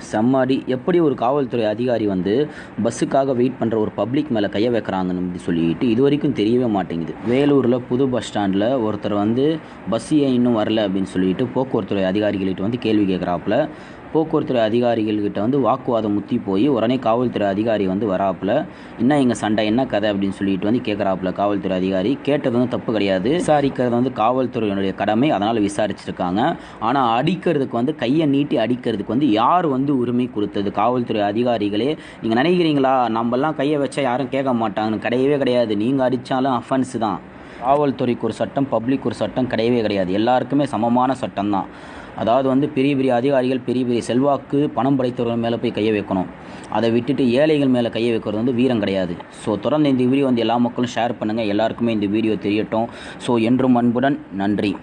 செம்ம அடி. எப்படி ஒரு காவல்துறை அதிகாரி வந்து பஸ்ஸுக்காக வெயிட் பண்ணுற ஒரு பப்ளிக் மேலே கையை வைக்கிறாங்கன்னு சொல்லிட்டு இது வரைக்கும் தெரியவே மாட்டேங்குது. வேலூரில் புது பஸ் ஸ்டாண்டில் ஒருத்தர் வந்து பஸ் ஏன் இன்னும் வரல அப்படின்னு சொல்லிட்டு போக்குவரத்துறை அதிகாரிகள்கிட்ட வந்து கேள்வி கேட்குறாப்புல. போக்குவரத்துறை அதிகாரிகள்கிட்ட வந்து வாக்குவாதம் முத்தி போய் உடனே காவல்துறை அதிகாரி வந்து வராப்புல. என்ன எங்கள் சண்டை, என்ன கதை அப்படின்னு சொல்லிட்டு வந்து கேட்குறாப்புல. காவல்துறை அதிகாரி கேட்டது வந்து தப்பு கிடையாது, விசாரிக்கிறது வந்து காவல்துறையினுடைய கடமை, அதனால் விசாரிச்சிருக்காங்க. ஆனால் அடிக்கிறதுக்கு வந்து கையை நீட்டி அடிக்கிறதுக்கு வந்து யார் வந்து உரிமை கொடுத்தது? காவல்துறை அதிகாரிகளே. நீங்கள் நினைக்கிறீங்களா நம்மலாம் கையை வச்சா யாரும் கேட்க மாட்டாங்கன்னு? கிடையவே கிடையாது. நீங்கள் அடித்தாலும் அஃபென்ஸ் தான். காவல்துறைக்கு ஒரு சட்டம், பப்ளிக் ஒரு சட்டம் கிடையவே கிடையாது. எல்லாருக்குமே சமமான சட்டம் தான். அதாவது வந்து பெரிய பெரிய அதிகாரிகள், பெரிய பெரிய செல்வாக்கு பணம் படைத்தவர்கள் மேலே போய் கையை வைக்கணும். அதை விட்டுட்டு ஏழைகள் மேலே கையை வைக்கிறது வந்து வீரம் கிடையாது. ஸோ தொடர்ந்து இந்த வீடியோ வந்து எல்லா மக்களும் ஷேர் பண்ணுங்கள், எல்லாருக்குமே இந்த வீடியோ தெரியட்டும். ஸோ என்றும் அன்புடன் நன்றி.